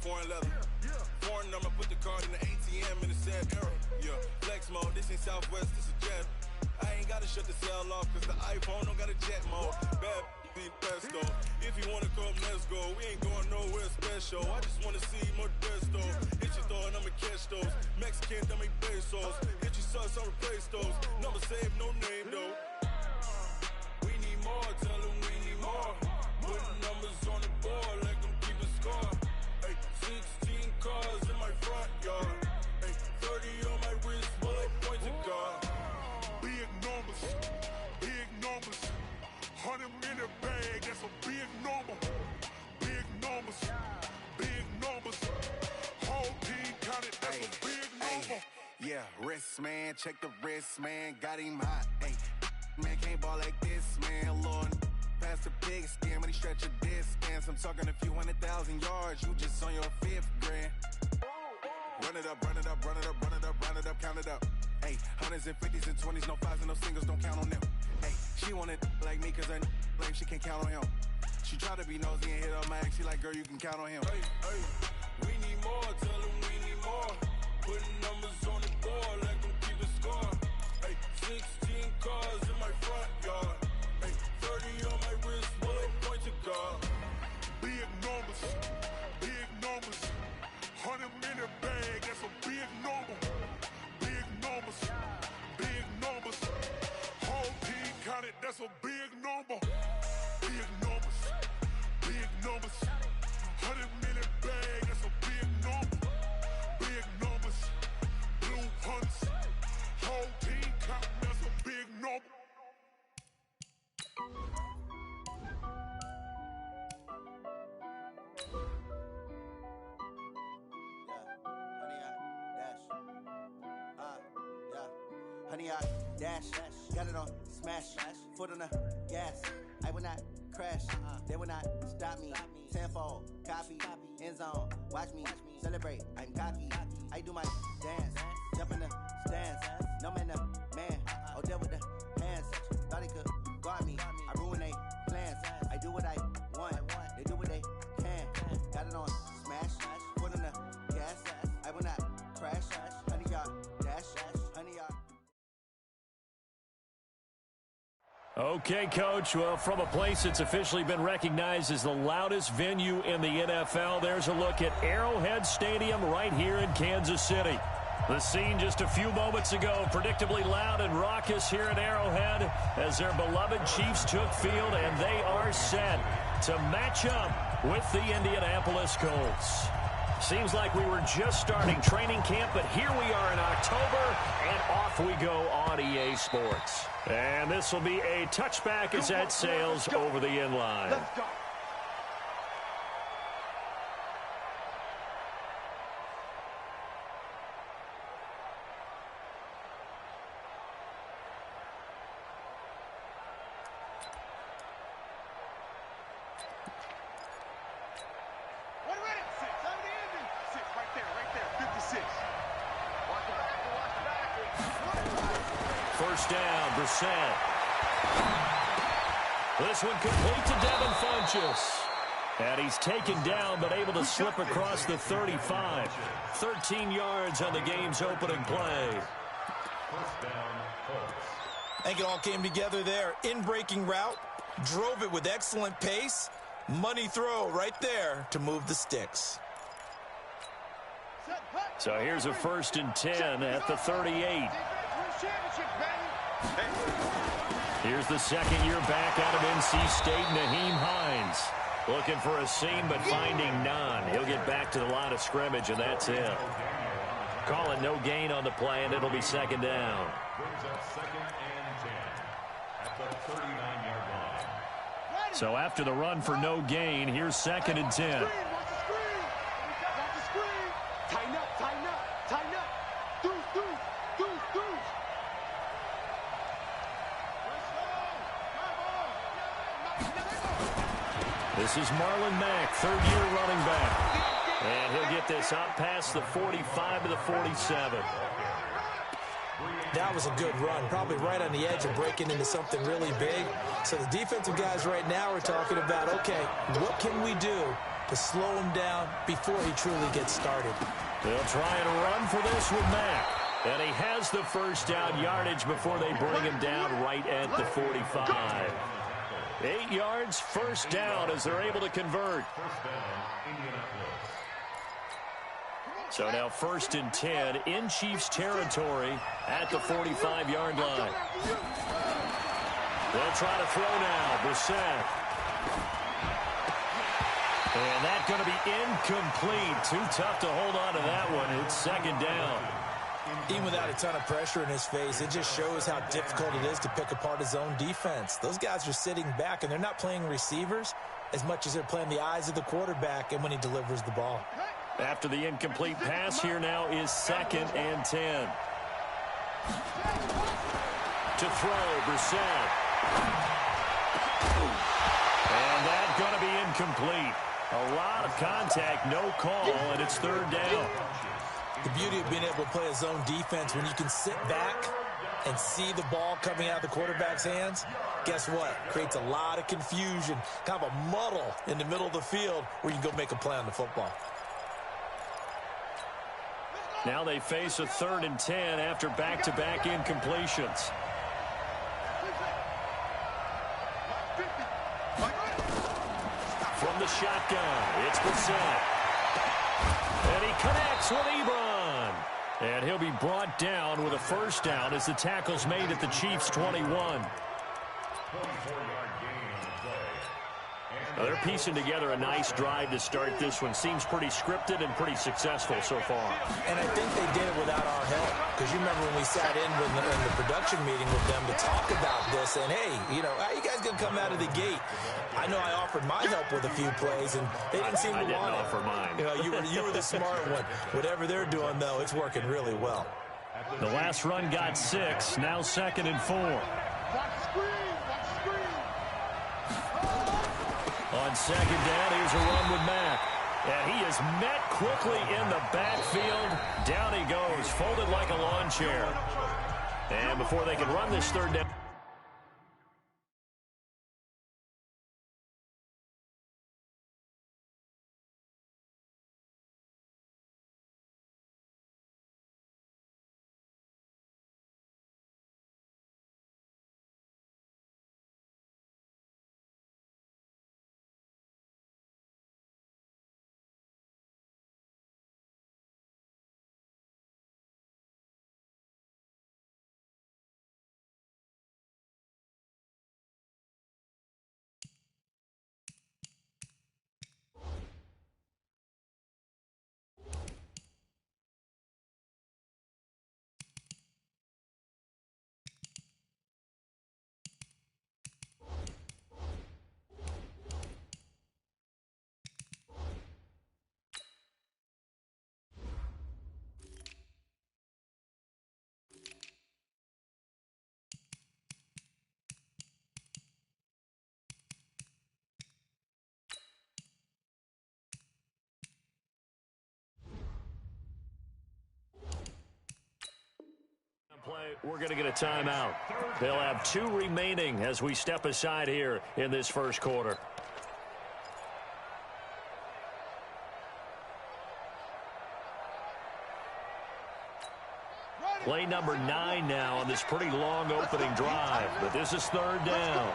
foreign leather. Foreign number, put the card in the ATM in the sad era. Yeah, flex mode, this ain't Southwest, this is jet. I ain't gotta shut the cell off, cause the iPhone don't got a jet mode. Bad be pesto. If you wanna come, let's go. We ain't going nowhere special. I just wanna see Modesto. Hit your thought, I'ma catch those. Mexican, I make pesos. Hit your sus, I'll replace those. Number saved, no name though. We need more, tell them we need more. Putting numbers on the board, like them keep a score. Ay, 16 cars in my front yard. Ay, 30 on my wrist, bullet point to God. Big numbers, big numbers. 100 in the bag, that's a big number. Big numbers, big numbers. Whole team counted, that's a big number. Yeah, wrist man, check the wrist man, got him hot. Ay, man can't ball like this, man. Lord, past the pig skin when he stretch a distance. I'm talking a few 100,000 yards, you just on your 5th grand. Run it up, run it up, run it up, run it up, run it up, count it up. Hey, hundreds and 50s and 20s, no 5s and no singles, don't count on them. Hey, she wanted like me cause her lame, she can't count on him. She try to be nosy and hit up my ex, she like, girl, you can count on him. Hey, hey, we need more, tell them we need more. Putting numbers on the board, like them keep a score. Hey, 16 cars in my front yard. Hey, 30 on my wrist, bullet point to God. Big numbers, big numbers. 100 in the bag, that's a big number. Big numbers, big numbers. Whole team counted, that's a big number. Big numbers, big numbers. 100 in the bag, that's a big number. Big numbers, blue hunts. Whole team counting, that's a big number. Honey, I dash, got it on smash, foot on the gas. I will not crash, they will not stop me. Tenfold, copy, end zone, watch me celebrate. I'm cocky, I do my dance, jump in the stands. No man, the man, oh there with the hands. Thought he could guard me, I ruin they plans. I do what I want, they do what they can. Got it on smash, foot on the gas. I will not crash, honey, y'all dash, honey, y'all. Okay, Coach. Well, from a place that's officially been recognized as the loudest venue in the NFL, there's a look at Arrowhead Stadium right here in Kansas City. The scene just a few moments ago, predictably loud and raucous here at Arrowhead as their beloved Chiefs took field, and they are set to match up with the Indianapolis Colts. Seems like we were just starting training camp, but here we are in October, and off we go on EA Sports. And this will be a touchback as that sails over the end line. Let's go. First down, Brissett. This one complete to Devin Funchess. And he's taken down, but able to slip across the 35. 13 yards on the game's opening play. I think it all came together there. In-breaking route, drove it with excellent pace. Money throw right there to move the sticks. So here's a 1st and 10 at the 38. Here's the second-year back out of NC State, Naheem Hines. Looking for a seam, but finding none. He'll get back to the line of scrimmage, and that's it. Calling no gain on the play, and it'll be 2nd down. Brings up 2nd and 10 at the 39-yard line. So after the run for no gain, here's 2nd and 10. Tighten up, tighten up, tighten up. Deuce, deuce, deuce, deuce. This is Marlon Mack, 3rd-year running back. And he'll get this out past the 45 to the 47. That was a good run, probably right on the edge of breaking into something really big. So the defensive guys right now are talking about, okay, what can we do to slow him down before he truly gets started? They'll try and run for this with Mack. And he has the first down yardage before they bring him down right at the 45. 8 yards, first down as they're able to convert. So now 1st and 10 in Chiefs territory at the 45-yard line. They'll try to throw now. Brissett. And that's going to be incomplete. Too tough to hold on to that one. It's 2nd down. Even without a ton of pressure in his face, it just shows how difficult it is to pick apart his own defense. Those guys are sitting back, and they're not playing receivers as much as they're playing the eyes of the quarterback and when he delivers the ball. After the incomplete pass, here now is 2nd and 10. To throw, Brissett. And that's going to be incomplete. A lot of contact, no call, and it's 3rd down. The beauty of being able to play a zone defense when you can sit back and see the ball coming out of the quarterback's hands, guess what? Creates a lot of confusion, kind of a muddle in the middle of the field where you can go make a play on the football. Now they face a 3rd and 10 after back-to-back incompletions. From the shotgun, it's Brissett. And he connects with Ebron. And he'll be brought down with a first down as the tackle's made at the Chiefs' 21. Now they're piecing together a nice drive to start this one. Seems pretty scripted and pretty successful so far. And I think they did it without our help. Because you remember when we sat in the production meeting with them to talk about this. And, hey, you know, how are you guys going to come out of the gate? I know I offered my help with a few plays, and they didn't seem to want it. I didn't offer mine. You know, you were the smart one. Whatever they're doing, though, it's working really well. The last run got 6. Now 2nd and 4. On 2nd down, here's a run with Mack. And he is met quickly in the backfield. Down he goes, folded like a lawn chair. And before they can run this 3rd down. We're going to get a timeout. They'll have 2 remaining as we step aside here in this first quarter. Play number 9 now on this pretty long opening drive, but this is 3rd down.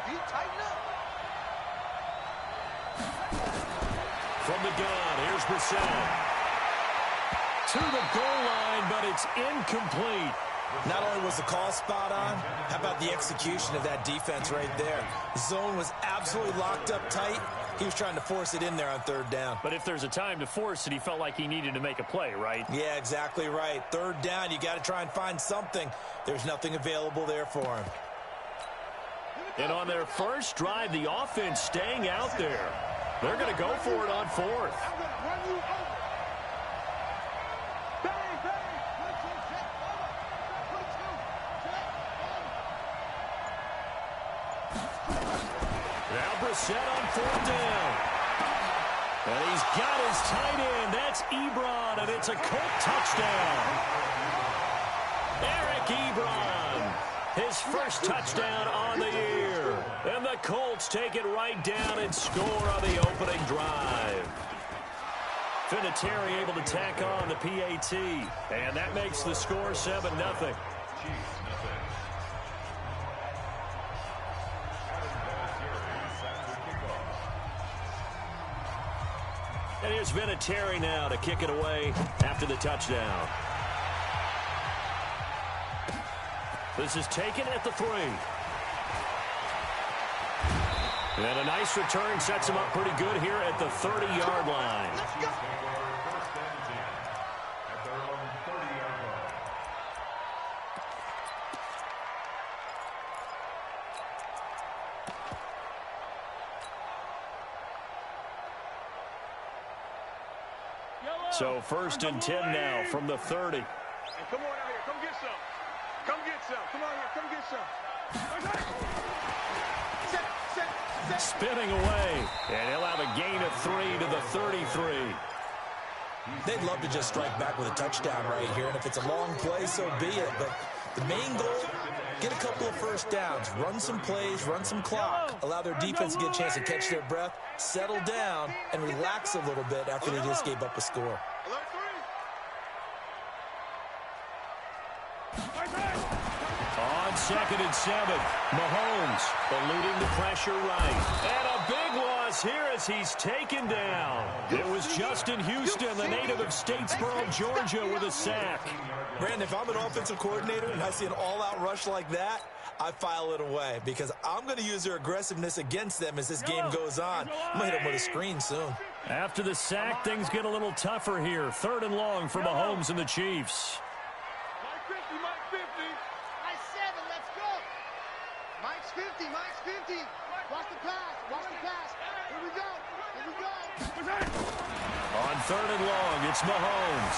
From the gun, here's Brissett. To the goal line, but it's incomplete. Not only was the call spot on, how about the execution of that defense right there? The zone was absolutely locked up tight. He was trying to force it in there on 3rd down. But if there's a time to force it, he felt like he needed to make a play, right? Yeah, exactly right. 3rd down, you got to try and find something. There's nothing available there for him. And on their first drive, the offense staying out there. They're going to go for it on 4th. Set on 4th down. And he's got his tight end. That's Ebron, and it's a Colt touchdown. Eric Ebron, his first touchdown on the year. And the Colts take it right down and score on the opening drive. Vinatieri able to tack on the PAT, and that makes the score 7-0. And here's Vinatieri now to kick it away after the touchdown. This is taken at the 3. And a nice return sets him up pretty good here at the 30-yard line. So 1st and 10 now from the 30. Hey, come on out here. Come get some. Come get some. Come on here. Come get some. Spinning away, and he'll have a gain of 3 to the 33. They'd love to just strike back with a touchdown right here, and if it's a long play, so be it. But the main goal, get a couple of first downs, run some plays, run some clock, allow their defense to get a chance to catch their breath, settle down, and relax a little bit after they just gave up a score. On 2nd and 7, Mahomes eluding the pressure right. And a big loss here as he's taken down. It was Justin Houston, the native of Statesboro, Georgia, with a sack. Brandon, if I'm an offensive coordinator and I see an all-out rush like that, I file it away because I'm going to use their aggressiveness against them as this game goes on. I'm going to hit them with a screen soon. After the sack, things get a little tougher here. 3rd and long for Mahomes and the Chiefs. Mike's 50, Mike's 50. Watch the pass, watch the pass. Here we go, here we go. On 3rd and long, it's Mahomes.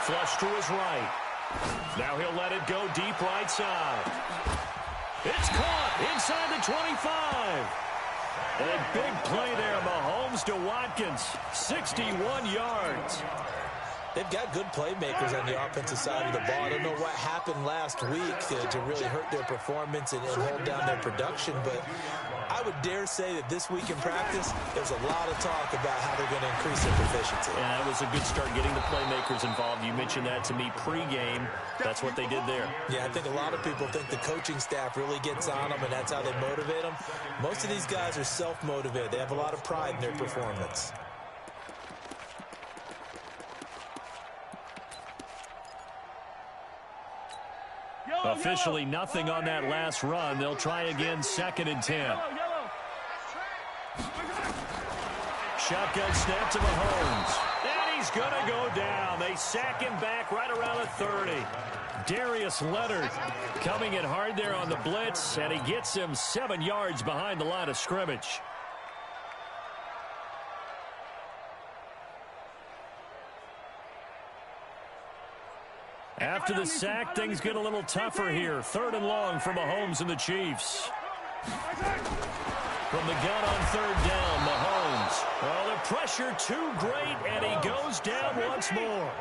Flush to his right. Now he'll let it go deep right side. It's caught inside the 25. And a big play there, Mahomes to Watkins. 61 yards. They've got good playmakers on the offensive side of the ball. I don't know what happened last week to really hurt their performance and hold down their production, but I would dare say that this week in practice, there's a lot of talk about how they're going to increase their proficiency. Yeah, that was a good start getting the playmakers involved. You mentioned that to me pregame. That's what they did there. Yeah, I think a lot of people think the coaching staff really gets on them, and that's how they motivate them. Most of these guys are self-motivated. They have a lot of pride in their performance. Officially nothing on that last run. They'll try again, 2nd and 10. Shotgun snap to Mahomes. And he's going to go down. They sack him back right around the 30. Darius Leonard coming in hard there on the blitz, and he gets him 7 yards behind the line of scrimmage. After the sack, things get a little tougher here. 3rd and long for Mahomes and the Chiefs. From the gun on 3rd down, Mahomes. Well, the pressure too great, and he goes down once more.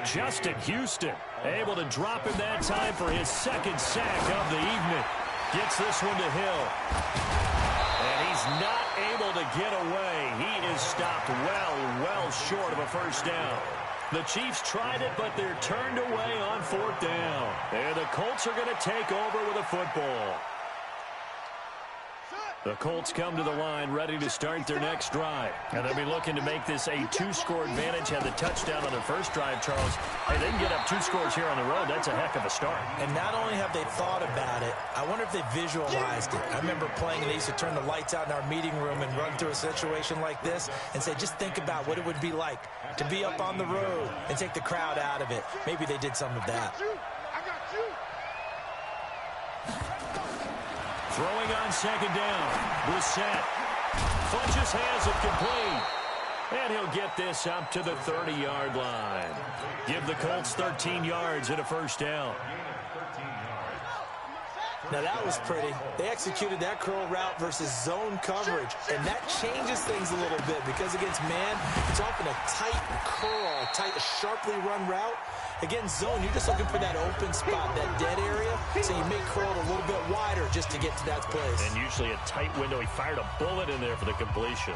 Justin Houston able to drop him that time for his 2nd sack of the evening. Gets this one to Hill. And he's not able to get away. He is stopped well short of a first down. The Chiefs tried it, but they're turned away on 4th down. And the Colts are going to take over with a football. The Colts come to the line ready to start their next drive. And they'll be looking to make this a 2-score advantage. Had the touchdown on their first drive, Charles. Hey, they can get up 2 scores here on the road. That's a heck of a start. And not only have they thought about it, I wonder if they visualized it. I remember playing, and they used to turn the lights out in our meeting room and run through a situation like this and say, just think about what it would be like to be up on the road and take the crowd out of it. Maybe they did some of that. I got you. Throwing on 2nd down. Brissett. Funches has it complete. And he'll get this up to the 30-yard line. Give the Colts 13 yards and a first down. Now that was pretty. They executed that curl route versus zone coverage, and that changes things a little bit because against man, it's often a tight curl, a sharply run route. Against zone, you're just looking for that open spot, that dead area, so you make curl a little bit wider just to get to that place. And usually a tight window. He fired a bullet in there for the completion.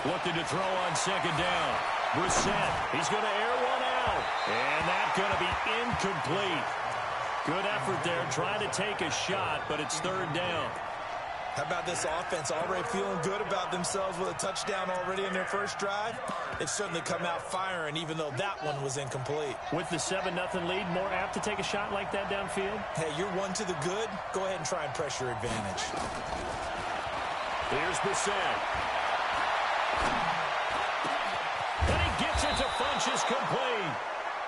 Looking to throw on second down. Brissett, he's going to air one out. And that's going to be incomplete. Good effort there, trying to take a shot, but it's third down. How about this offense already feeling good about themselves with a touchdown already in their first drive? They've certainly come out firing, even though that one was incomplete. With the 7-0 lead, more apt to take a shot like that downfield? Hey, you're one to the good. Go ahead and try and press your advantage. Here's Brissett. And he gets it to Funchess complete.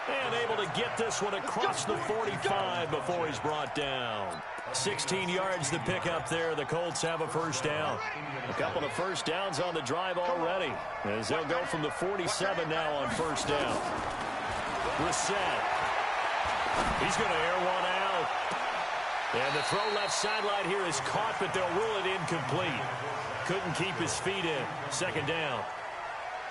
And able to get this one across the 45 before he's brought down. 16 yards to pick up there. The Colts have a first down. A couple of first downs on the drive already, as they'll go from the 47 now on first down. Brissett. He's going to air one out. And the throw left sideline here is caught, but they'll rule it incomplete. Couldn't keep his feet in. Second down.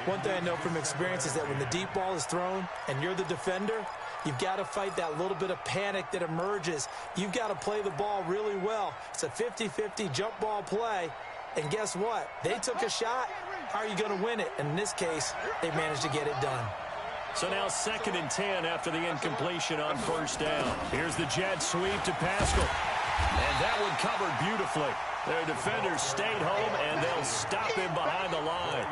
One thing I know from experience is that when the deep ball is thrown and you're the defender, you've got to fight that little bit of panic that emerges. You've got to play the ball really well. It's a 50-50 jump ball play. And guess what? They took a shot. How are you going to win it? And in this case, they managed to get it done. So now 2nd and 10 after the incompletion on first down. Here's the jet sweep to Pascal. And that one covered beautifully. Their defenders stayed home, and they'll stop him behind the line.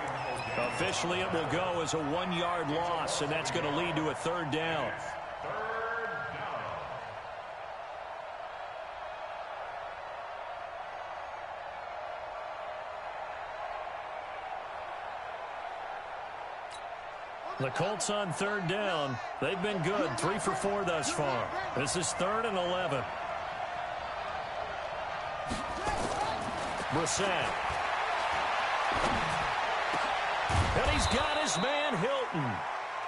Officially, it will go as a 1-yard loss, and that's going to lead to a third down. The Colts on third down. They've been good, 3 for 4 thus far. This is 3rd and 11. Brissett. And he's got his man, Hilton.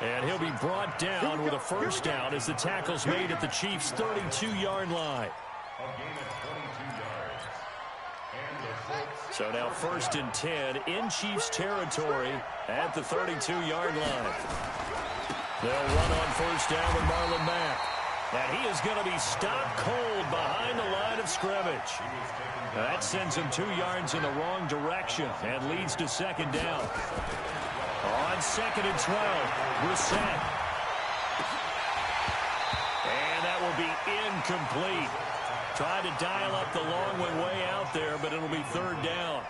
And he'll be brought down with a first down as the tackle's made at the Chiefs' 32-yard line. So now 1st and 10 in Chiefs territory at the 32-yard line. They'll run on first down with Marlon Mack. And he is going to be stopped cold behind the line of scrimmage. That sends him 2 yards in the wrong direction and leads to second down. On 2nd and 12, Brissett. And that will be incomplete. Tried to dial up the long one way out there, but it'll be third down.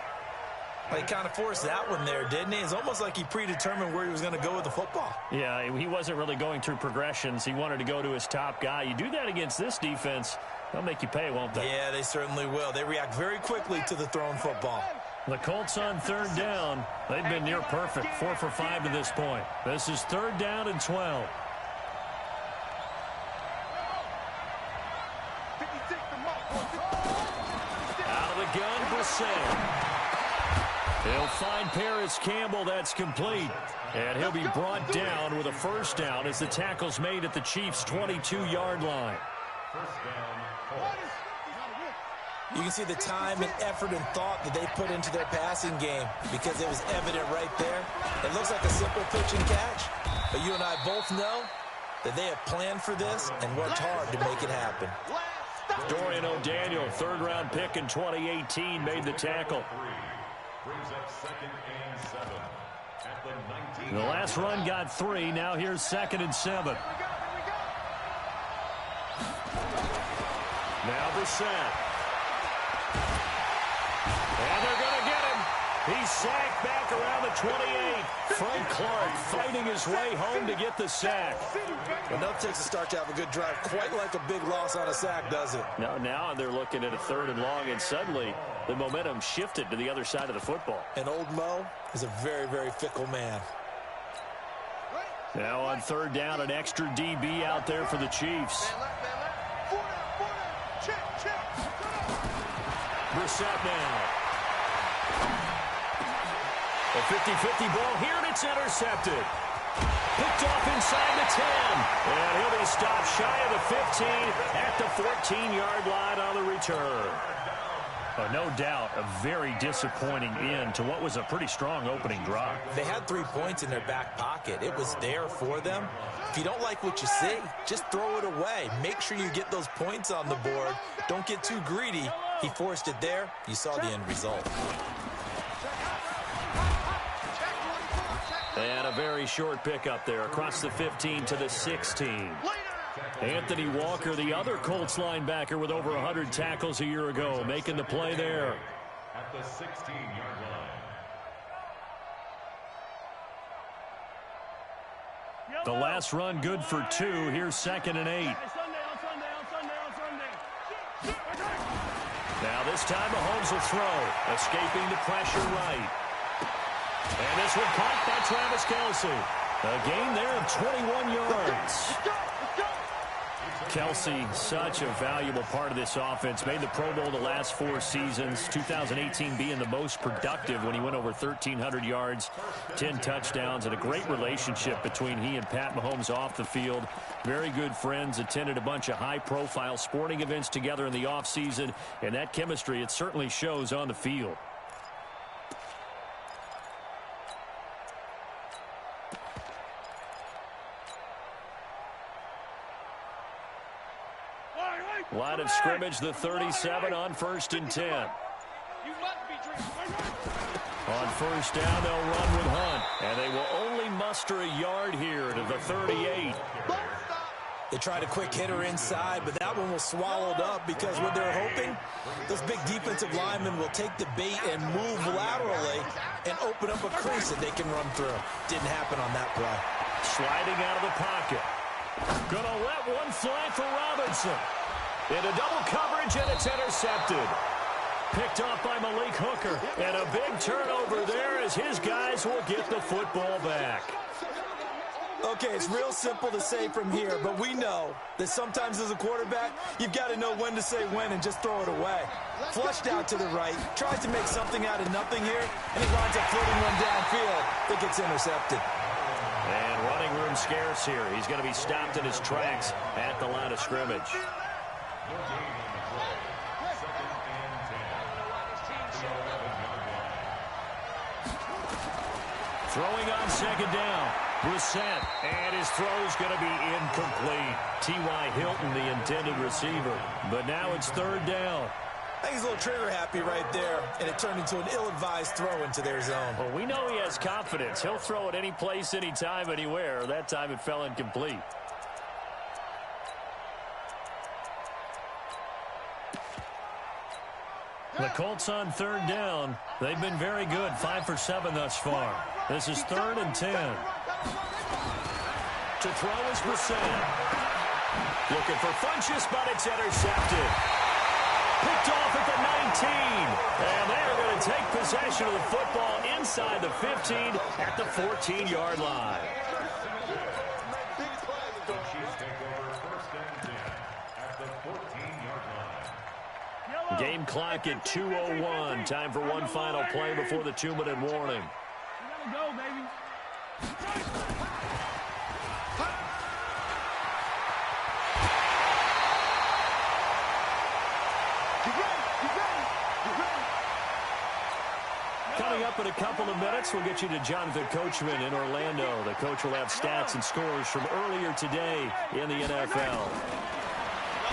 Well, he kind of forced that one there, didn't he? It's almost like he predetermined where he was going to go with the football. Yeah, he wasn't really going through progressions. He wanted to go to his top guy. You do that against this defense, they'll make you pay, won't they? Yeah, they certainly will. They react very quickly to the thrown football. The Colts on third down. They've been near perfect, 4 for 5 to this point. This is 3rd down and 12. Out of the gun, Brissett. He'll find Paris Campbell. That's complete. And he'll be brought down with a first down as the tackle's made at the Chiefs' 22-yard line. You can see the time and effort and thought that they put into their passing game because it was evident right there. It looks like a simple pitch and catch, but you and I both know that they have planned for this and worked hard to make it happen. Dorian O'Daniel, 3rd-round pick in 2018, made the tackle. The last run got 3. Now here's 2nd and 7. Now Brissett. And they're going to get him. He's sacked back around the 28. Frank Clark fighting his way home to get the sack. Enough takes a start to have a good drive. Quite like a big loss on a sack, does it? No, now they're looking at a 3rd and long, and suddenly the momentum shifted to the other side of the football. And old Mo is a very, very fickle man. Now on 3rd down, an extra DB out there for the Chiefs. Brissett now. A 50-50 ball here, and it's intercepted. Picked off inside the 10. And he'll be stopped shy of the 15 at the 14-yard line on the return. No doubt a very disappointing end to what was a pretty strong opening drive. They had 3 points in their back pocket. It was there for them. If you don't like what you see, just throw it away. Make sure you get those points on the board. Don't get too greedy. He forced it there. You saw the end result. And a very short pickup there across the 15 to the 16. Anthony Walker, the other Colts linebacker with over 100 tackles a year ago, making the play there. At the 16-yard line. The last run good for 2. Here's 2nd and 8. Now this time Mahomes will throw, escaping the pressure right. And this one caught by Travis Kelce. A gain there of 21 yards. Kelce, such a valuable part of this offense. Made the Pro Bowl the last 4 seasons. 2018 being the most productive when he went over 1,300 yards, 10 touchdowns, and a great relationship between he and Pat Mahomes off the field. Very good friends, attended a bunch of high-profile sporting events together in the offseason, and that chemistry, it certainly shows on the field. Line of scrimmage, the 37 on 1st and 10. On 1st down, they'll run with Hunt, and they will only muster a yard here to the 38. They tried a quick hitter inside, but that one was swallowed up because what they're hoping, those big defensive linemen will take the bait and move laterally and open up a crease that they can run through. Didn't happen on that play. Sliding out of the pocket. Gonna let one fly for Robinson. Into double coverage, and it's intercepted. Picked off by Malik Hooker. And a big turnover there as his guys will get the football back. Okay, it's real simple to say from here, but we know that sometimes as a quarterback, you've got to know when to say when and just throw it away. Flushed out to the right, tries to make something out of nothing here, and he winds up floating one downfield that gets intercepted. And running room scarce here. He's going to be stopped in his tracks at the line of scrimmage. Throwing on 2nd down. Brissett, and his throw's going to be incomplete. T.Y. Hilton, the intended receiver. But now it's 3rd down. I think he's a little trigger happy right there, and it turned into an ill-advised throw into their zone. Well, we know he has confidence. He'll throw it any place, anytime, anywhere. That time it fell incomplete. The Colts on 3rd down. They've been very good, 5 for 7 thus far. This is 3rd and 10. To throw is Brissett. Looking for Funchess, but it's intercepted. Picked off at the 19. And they're going to take possession of the football inside the 15 at the 14-yard line. Game clock at 2:01. Time for one final play before the 2-minute warning. You gotta go, baby. Coming up in a couple of minutes, we'll get you to Jonathan Coachman in Orlando. The coach will have stats and scores from earlier today in the NFL.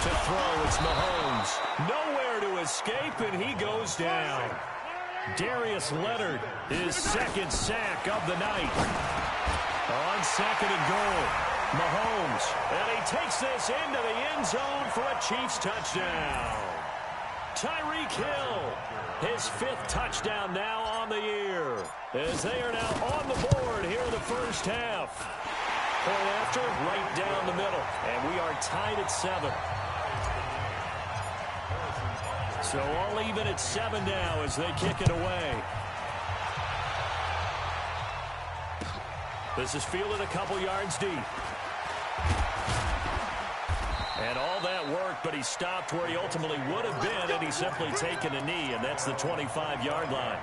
To throw, it's Mahomes. Nowhere to escape, and he goes down. Darius Leonard, his 2nd sack of the night. On 2nd and goal, Mahomes. And he takes this into the end zone for a Chiefs touchdown. Tyreek Hill, his 5th touchdown now on the year. As they are now on the board here in the first half. Point after, right down the middle. And we are tied at 7. So all even at 7 now as they kick it away. This is fielded a couple yards deep. And all that work, but he stopped where he ultimately would have been, and he's simply taken a knee, and that's the 25-yard line.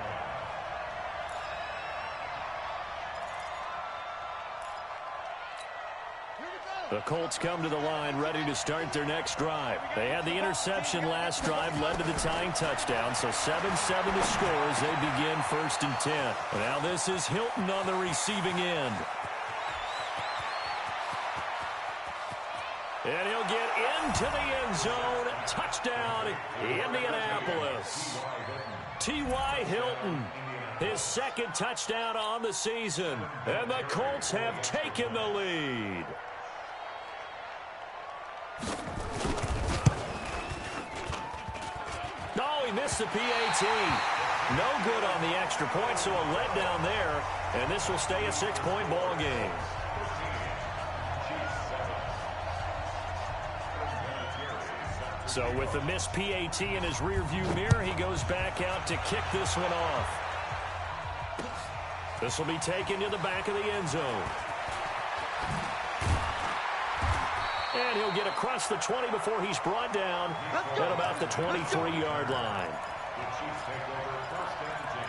The Colts come to the line ready to start their next drive. They had the interception last drive, led to the tying touchdown, so 7-7 to score as they begin 1st and 10. Now this is Hilton on the receiving end. And he'll get into the end zone. Touchdown, Indianapolis. T.Y. Hilton, his 2nd touchdown on the season. And the Colts have taken the lead. Oh, he missed the PAT. No good on the extra point, so a letdown there. And this will stay a 6-point ball game. So with the missed PAT in his rearview mirror, he goes back out to kick this one off. This will be taken to the back of the end zone. And he'll get across the 20 before he's brought down at about the 23-yard line. The Chiefs take over 1st and 10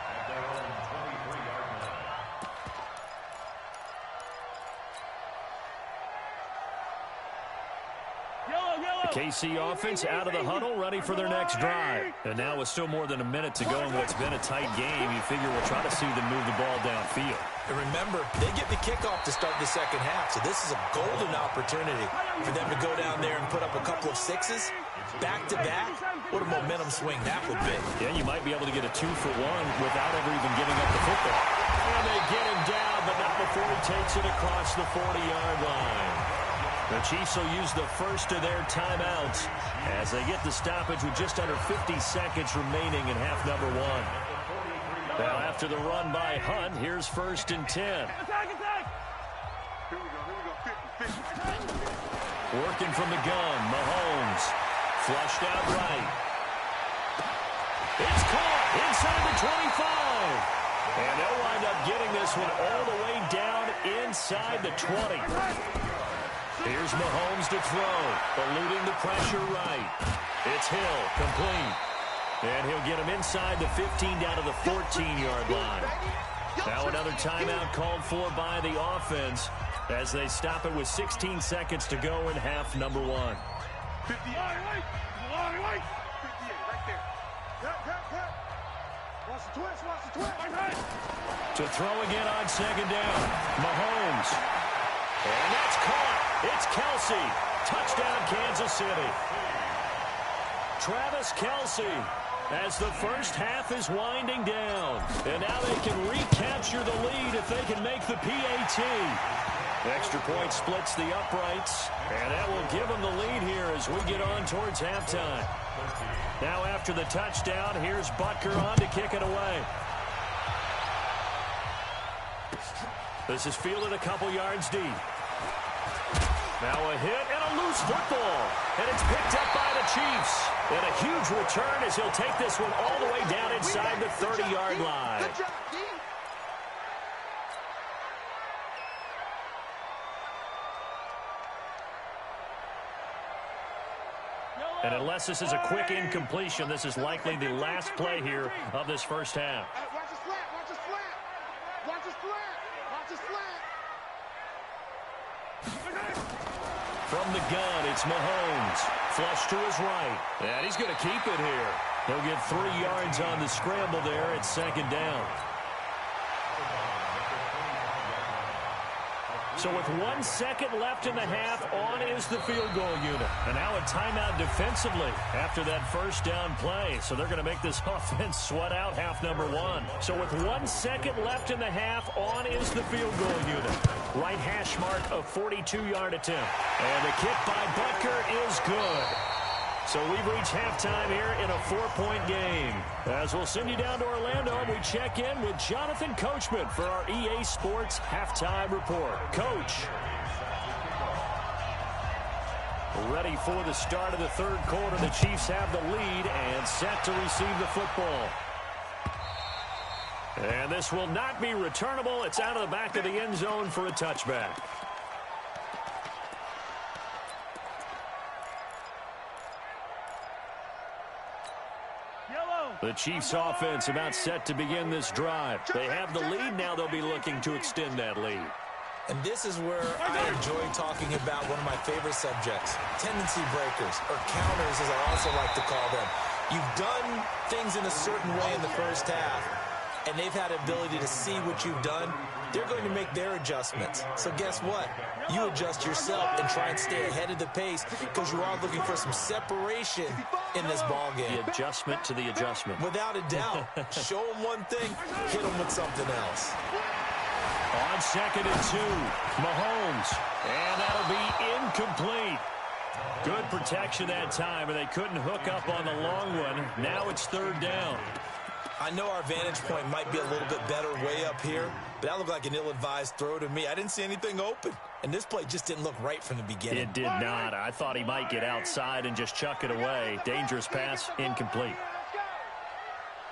at their own 23-yard line. The KC offense out of the huddle, ready for their next drive. And now with still more than a minute to go in what's been a tight game, you figure we'll try to see them move the ball downfield. And remember, they get the kickoff to start the second half, so this is a golden opportunity for them to go down there and put up a couple of sixes back-to-back. What a momentum swing that would be. Yeah, you might be able to get a 2-for-1 without ever even giving up the football. And they get him down, but not before he takes it across the 40-yard line. The Chiefs will use the first of their timeouts as they get the stoppage with just under 50 seconds remaining in half number 1. Now after the run by Hunt, here's 1st and 10. Here we go. 50. Working from the gun, Mahomes. Flushed out right. It's caught inside the 25. And they'll wind up getting this one all the way down inside the 20. Here's Mahomes to throw, eluding the pressure right. It's Hill, complete. And he'll get him inside the 15 down to the 14-yard line. Now another timeout called for by the offense as they stop it with 16 seconds to go in half number 1. 58. Right there. Watch the twist. To throw again on 2nd down. Mahomes. And that's caught. It's Kelsey. Touchdown, Kansas City. Travis Kelsey as the first half is winding down. And now they can recapture the lead if they can make the PAT. Extra point splits the uprights, and that will give them the lead here as we get on towards halftime. Now after the touchdown, here's Butker on to kick it away. This is fielded a couple yards deep. Now a hit and a loose football. And it's picked up by the Chiefs. And a huge return as he'll take this one all the way down inside the 30-yard line. Good job, D. And unless this is a quick incompletion, this is likely the last play here of this first half. Watch his flat. From the gun, it's Mahomes. Flush to his right. And he's going to keep it here. He'll get 3 yards on the scramble there at 2nd down. So with 1 second left in the half, on is the field goal unit. And now a timeout defensively after that first down play. So they're going to make this offense sweat out half number 1. So with 1 second left in the half, on is the field goal unit. Right hash mark, a 42-yard attempt. And the kick by Butker is good. So we've reached halftime here in a 4-point game. As we'll send you down to Orlando, we check in with Jonathan Coachman for our EA Sports Halftime Report. Coach. Ready for the start of the third quarter. The Chiefs have the lead and set to receive the football. And this will not be returnable. It's out of the back of the end zone for a touchback. The Chiefs offense about set to begin this drive. They have the lead. Now they'll be looking to extend that lead. And this is where I enjoy talking about one of my favorite subjects, tendency breakers, or counters as I also like to call them. You've done things in a certain way in the first half, and they've had the ability to see what you've done. They're going to make their adjustments. So guess what? You adjust yourself and try and stay ahead of the pace because you are looking for some separation in this ball game. The adjustment to the adjustment. Without a doubt. Show them one thing, hit them with something else. On 2nd and 2, Mahomes. And that'll be incomplete. Good protection that time, and they couldn't hook up on the long one. Now it's 3rd down. I know our vantage point might be a little bit better way up here, but that looked like an ill-advised throw to me. I didn't see anything open, and this play just didn't look right from the beginning. It did not. I thought he might get outside and just chuck it away. Dangerous pass, incomplete.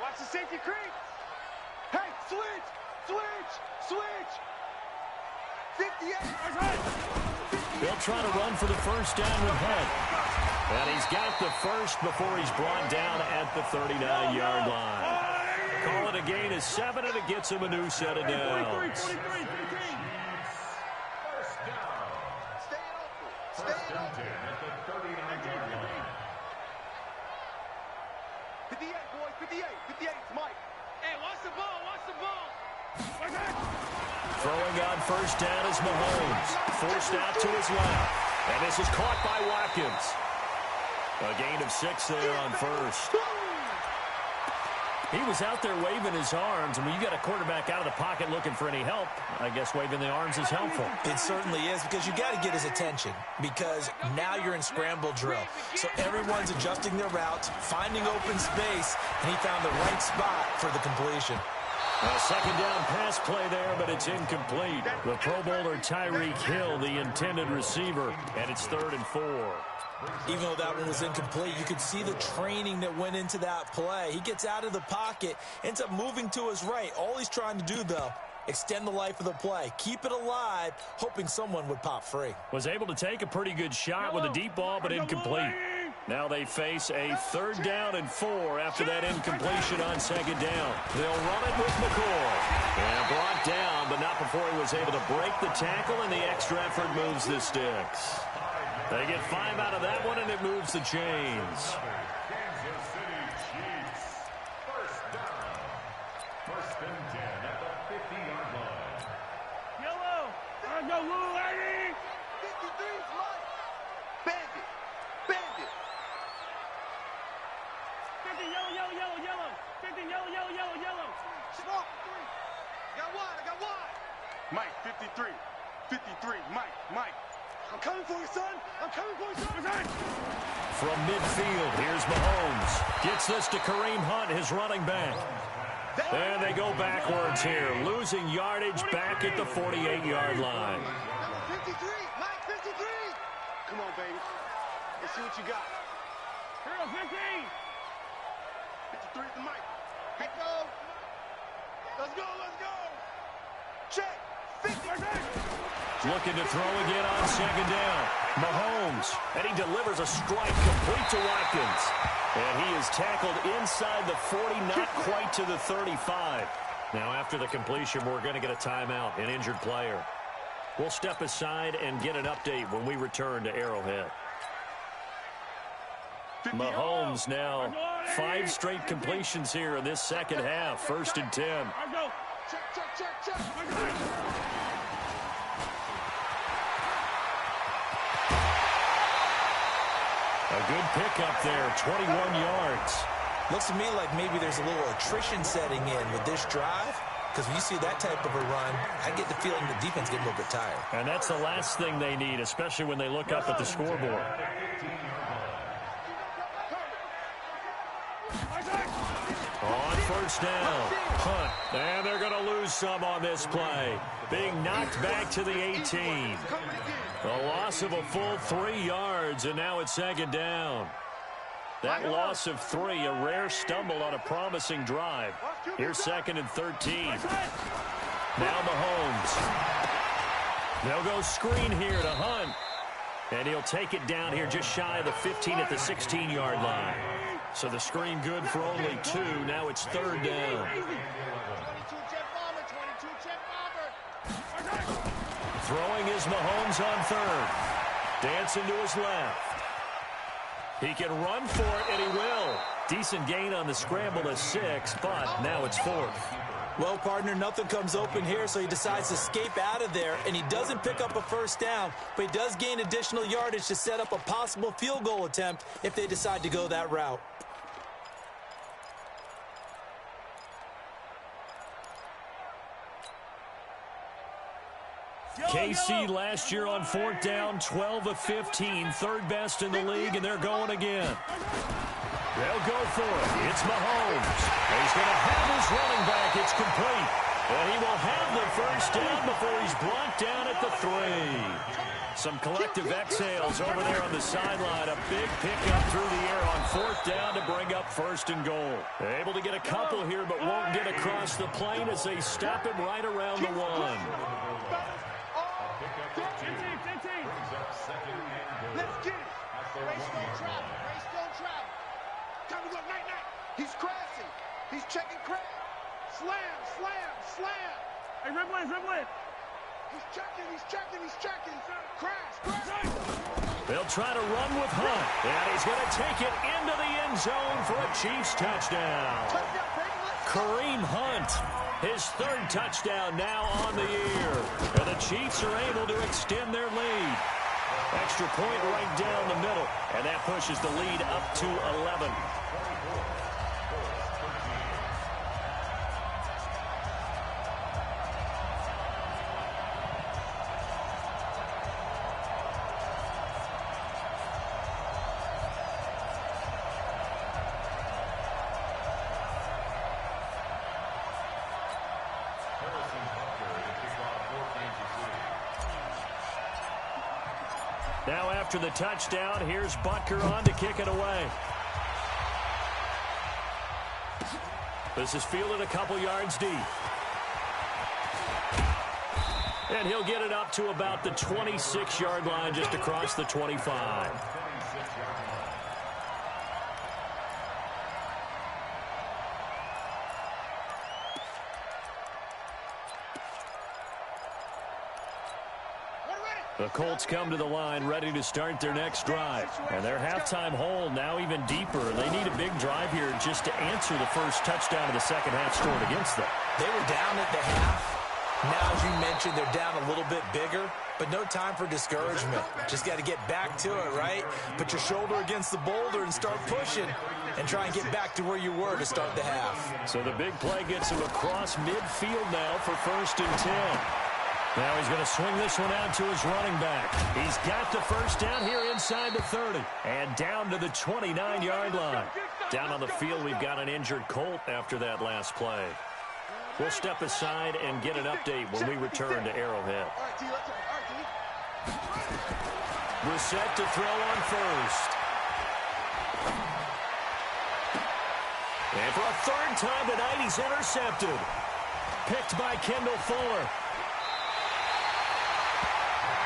Watch the safety creep. Hey, switch. 58. They'll try to run for the first down with Hunt. And he's got the first before he's brought down at the 39-yard line. Call it a gain of 7, and it gets him a new set of downs. Stay open. At the 39-yard line. 58, boys, 58. 58, Mike. Hey, watch the ball. Throwing on first down is Mahomes. Forced out to his left. And this is caught by Watkins. A gain of 6 there on first. He was out there waving his arms, and when you got a quarterback out of the pocket looking for any help, I guess waving the arms is helpful. It certainly is, because you got to get his attention, because now you're in scramble drill. So everyone's adjusting their routes, finding open space, and he found the right spot for the completion. A second down pass play there, but it's incomplete. The Pro Bowler Tyreek Hill, the intended receiver, and it's 3rd and 4. Even though that one was incomplete, you could see the training that went into that play. He gets out of the pocket, ends up moving to his right. All he's trying to do, though, extend the life of the play. Keep it alive, hoping someone would pop free. Was able to take a pretty good shot with a deep ball, but incomplete. Now they face a 3rd down and 4 after that incompletion on 2nd down. They'll run it with McCoy. And brought down, but not before he was able to break the tackle, and the extra effort moves the sticks. They get 5 out of that one, and it moves the chains. Kansas City Chiefs. First down. 1st and 10 at the 50-yard line. Yellow. I go, little lady. 53's Mike. Bandit. 50, yellow. 50, yellow. Smoke. I got wide. Mike, 53. Mike. I'm coming for you, son. From midfield, here's Mahomes. Gets this to Kareem Hunt, his running back. And they go backwards here, losing yardage back at the 48-yard line. Number 53, Mike, 53. Come on, baby. Let's see what you got. Hero 15. 53 to Mike. Let's go. Check. 50. Looking to throw again on 2nd down. Mahomes, and he delivers a strike complete to Watkins. And he is tackled inside the 40, not quite to the 35. Now after the completion, we're going to get a timeout, an injured player. We'll step aside and get an update when we return to Arrowhead. Mahomes now 5 straight completions here in this second half. 1st and 10. Check. A good pickup there, 21 yards. Looks to me like maybe there's a little attrition setting in with this drive, because when you see that type of a run, I get the feeling the defense getting a little bit tired. And that's the last thing they need, especially when they look up at the scoreboard. On 1st down, Hunt, and they're going to lose some on this play. Being knocked back to the 18. A loss of a full 3 yards, and now it's 2nd down. That loss of 3, a rare stumble on a promising drive. Here's 2nd and 13. Now Mahomes. They'll go screen here to Hunt. And he'll take it down here just shy of the 15 at the 16-yard line. So the screen good for only 2. Now it's 3rd down. 22 jet bomber, 22 jet bomber. Throwing is Mahomes on 3rd. Dancing to his left. He can run for it, and he will. Decent gain on the scramble to 6, but now it's 4th. Well, partner, nothing comes open here, so he decides to escape out of there, and he doesn't pick up a first down, but he does gain additional yardage to set up a possible field goal attempt if they decide to go that route. KC last year on 4th down, 12 of 15, 3rd best in the league, and they're going again. They'll go for it. It's Mahomes. He's going to have his running back. It's complete. And he will have the first down before he's brought down at the 3. Some collective exhales over there on the sideline. A big pickup through the air on 4th down to bring up 1st and goal. Able to get a couple here, but won't get across the plane as they stop him right around the 1. Let's get it. Race don't travel. Race don't travel. Time to go. Night. He's crashing. He's checking crash. Slam. Hey, Riblin. He's checking. Crash. They'll try to run with Hunt, and he's going to take it into the end zone for a Chiefs touchdown. Kareem Hunt, his 3rd touchdown now on the year. And the Chiefs are able to extend their lead. Extra point right down the middle, and that pushes the lead up to 11. Now after the touchdown, here's Butker on to kick it away. This is fielded a couple yards deep. And he'll get it up to about the 26-yard line, just across the 25. The Colts come to the line ready to start their next drive. And their halftime hole now even deeper. They need a big drive here just to answer the first touchdown of the second half scored against them. They were down at the half. Now, as you mentioned, they're down a little bit bigger, but no time for discouragement. Just got to get back to it, right? Put your shoulder against the boulder and start pushing and try and get back to where you were to start the half. So the big play gets him across midfield now for 1st and 10. Now he's going to swing this one out to his running back. He's got the first down here inside the 30. And down to the 29-yard line. Down on the field, we've got an injured Colt after that last play. We'll step aside and get an update when we return to Arrowhead. Brissett to throw on 1st. And for a 3rd time tonight, he's intercepted. Picked by Kendall Fuller.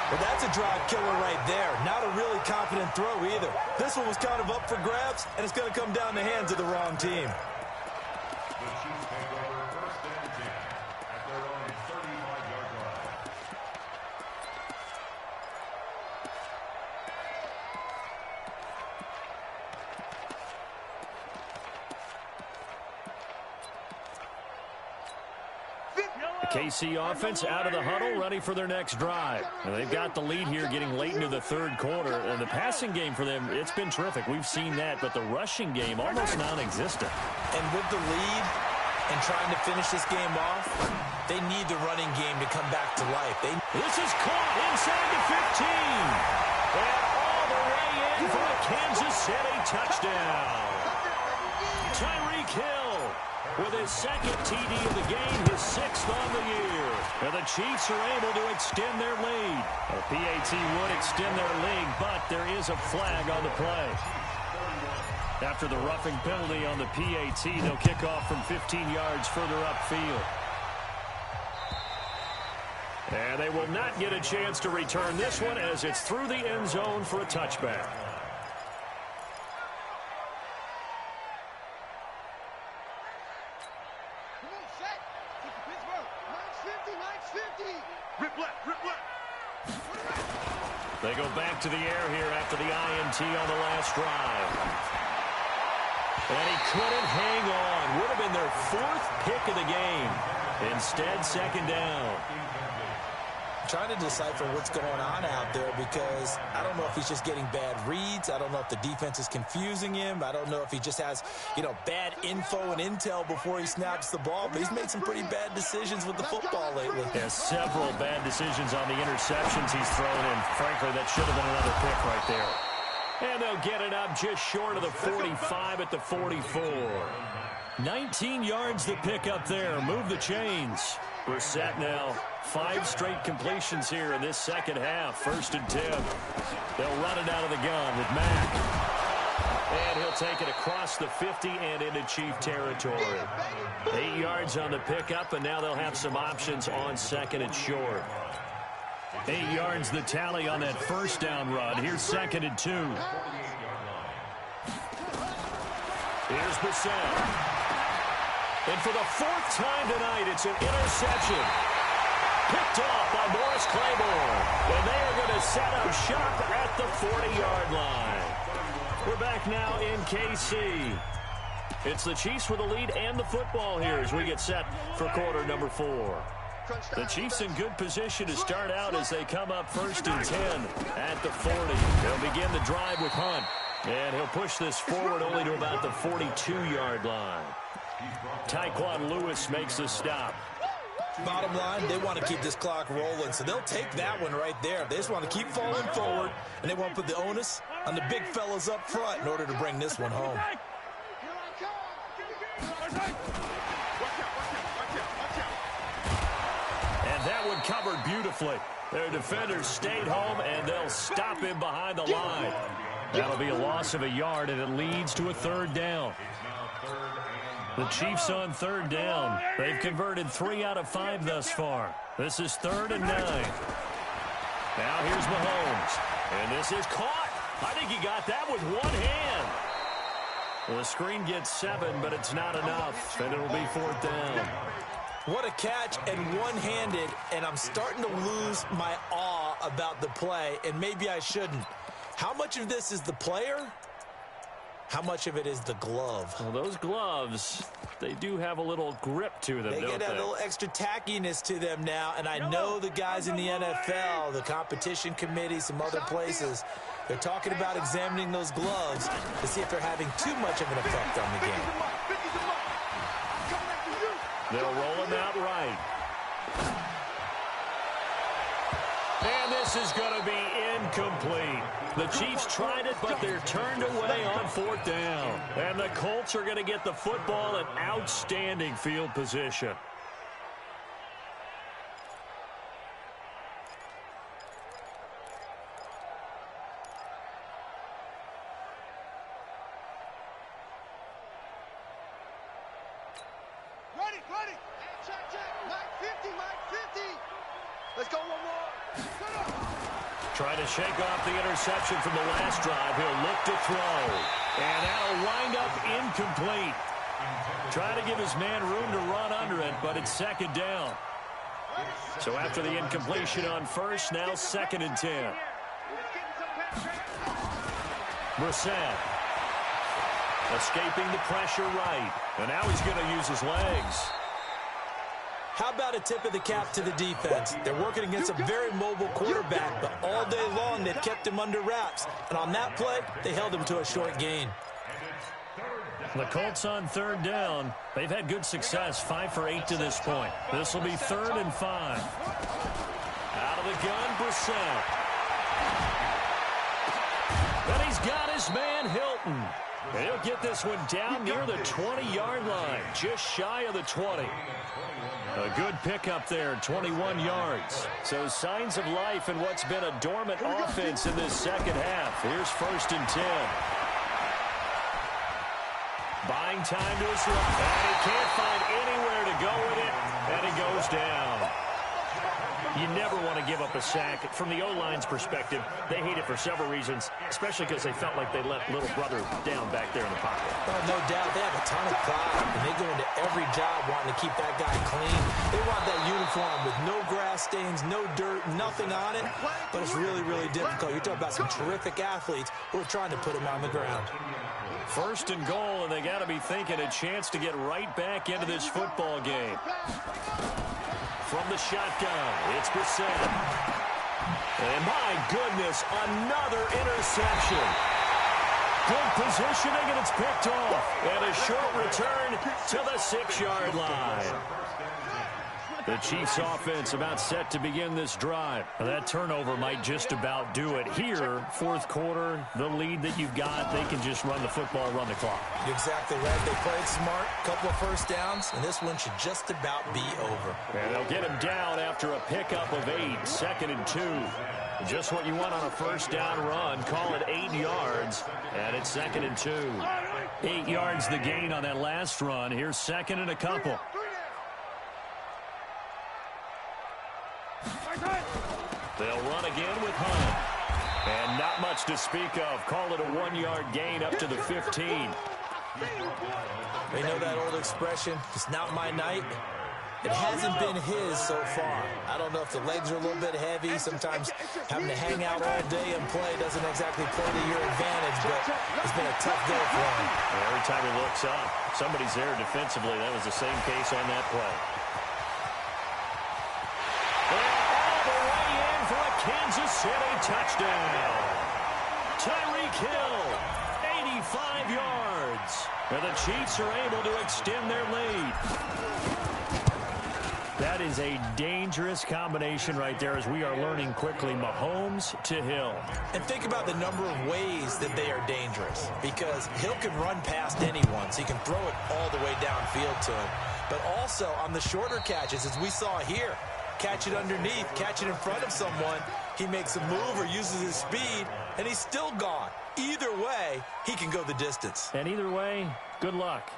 Well, that's a drive killer right there. Not a really confident throw either. This one was kind of up for grabs, and it's going to come down the hands of the wrong team. The Chiefs take over 1st and 10 at their own 35-yard line. The KC offense out of the huddle, ready for their next drive. And they've got the lead here getting late into the 3rd quarter. And the passing game for them, it's been terrific. We've seen that, but the rushing game almost non-existent. And with the lead and trying to finish this game off, they need the running game to come back to life. This is caught inside the 15. And all the way in for a Kansas City touchdown. Tyreek Hill with his 2nd TD of the game, his 6th on the year. And the Chiefs are able to extend their lead. A PAT would extend their lead, but there is a flag on the play. After the roughing penalty on the PAT, they'll kick off from 15 yards further upfield. And they will not get a chance to return this one as it's through the end zone for a touchback. It's 50. Rip left, rip left. They go back to the air here after the INT on the last drive. And he couldn't hang on. Would have been their 4th pick of the game. Instead, second down. Trying to decipher what's going on out there because I don't know if he's just getting bad reads. I don't know if the defense is confusing him. I don't know if he just has, bad info and intel before he snaps the ball. But he's made some pretty bad decisions with the football lately. Yeah, several bad decisions on the interceptions he's thrown in. Frankly, that should have been another pick right there. And they'll get it up just short of the 45 at the 44. 19 yards the pick up there. Move the chains. We're set now. 5 straight completions here in this second half. 1st and 10. They'll run it out of the gun with Mack. And he'll take it across the 50 and into Chief territory. 8 yards on the pickup, and now they'll have some options on 2nd and short. 8 yards the tally on that 1st down run. Here's 2nd and 2. Here's Brissett. And for the 4th time tonight, it's an interception. Picked off by Morris Claiborne. And they are going to set up shop at the 40-yard line. We're back now in KC. It's the Chiefs with the lead and the football here as we get set for quarter number 4. The Chiefs in good position to start out as they come up 1st and 10 at the 40. They'll begin the drive with Hunt. And he'll push this forward only to about the 42-yard line. Tyquan Lewis makes the stop. Bottom line, they want to keep this clock rolling, so they'll take that one right there. They just want to keep falling forward, and they want to put the onus on the big fellas up front in order to bring this one home. And that one covered beautifully. Their defenders stayed home, and they'll stop him behind the line. That'll be a loss of a yard, and it leads to a 3rd down. The Chiefs on 3rd down. They've converted 3 out of 5 thus far. This is 3rd and 9. Now here's Mahomes. And this is caught. I think he got that with one hand. Well, the screen gets 7, but it's not enough. And it'll be 4th down. What a catch and one-handed, and I'm starting to lose my awe about the play, and maybe I shouldn't. How much of this is the player? How much of it is the glove? Well, those gloves, they do have a little grip to them, don't they? They get a little extra tackiness to them now, and I know the guys in the NFL, the competition committee, some other places, they're talking about examining those gloves to see if they're having too much of an effect on the game. They'll roll him out right. And this is going to be incomplete. The Chiefs tried it, but they're turned away on 4th down. And the Colts are going to get the football in outstanding field position. Ready. Check. Mike 50. Let's go one more. Trying to shake off the interception from the last drive. He'll look to throw. And that'll wind up incomplete. Trying to give his man room to run under it, but it's 2nd down. So after the incompletion on 1st, now 2nd and 10. Brissett. Escaping the pressure right. And now he's going to use his legs. How about a tip of the cap to the defense? They're working against a very mobile quarterback, but all day long they've kept him under wraps. And on that play, they held him to a short gain. The Colts on 3rd down. They've had good success, 5 for 8 to this point. This will be 3rd and 5. Out of the gun, Brissett. And he's got his man, Hilton. And he'll get this one down near the 20-yard line, just shy of the 20. A good pickup there, 21 yards. So signs of life in what's been a dormant offense in this second half. Here's 1st and 10. Buying time to his left. And he can't find anywhere to go with it. And he goes down. You never want to give up a sack. From the O-line's perspective, they hate it for several reasons, especially because they felt like they let little brother down back there in the pocket. Well, no doubt. They have a ton of pride, and they go into every job wanting to keep that guy clean. They want that uniform with no grass stains, no dirt, nothing on it, but it's really, really difficult. You're talking about some terrific athletes who are trying to put him on the ground. First and goal, and they got to be thinking a chance to get right back into this football game. From the shotgun, it's Brissett. And my goodness, another interception. Good positioning, and it's picked off. And a short return to the 6-yard line. The Chiefs offense about set to begin this drive. That turnover might just about do it. Here, fourth quarter, the lead that you've got, they can just run the football, run the clock. You're exactly right. They played smart, couple of first downs, and this one should just about be over. And they'll get him down after a pickup of 8, 2nd and 2. Just what you want on a first down run. Call it 8 yards, and it's 2nd and 2. 8 yards the gain on that last run. Here's 2nd and a couple. They'll run again with Hunt. And not much to speak of. Call it a 1-yard gain up to the 15. They know that old expression, it's not my night. It hasn't been his so far. I don't know if the legs are a little bit heavy. Sometimes having to hang out all day and play doesn't exactly play to your advantage, but it's been a tough day for him. Every time he looks up, somebody's there defensively. That was the same case on that play. Kansas City touchdown. Tyreek Hill, 85 yards. And the Chiefs are able to extend their lead. That is a dangerous combination right there as we are learning quickly. Mahomes to Hill. And think about the number of ways that they are dangerous. Because Hill can run past anyone, so he can throw it all the way downfield to him. But also on the shorter catches, as we saw here, catch it underneath, catch it in front of someone. He makes a move or uses his speed, and he's still gone. Either way, he can go the distance. And either way, good luck.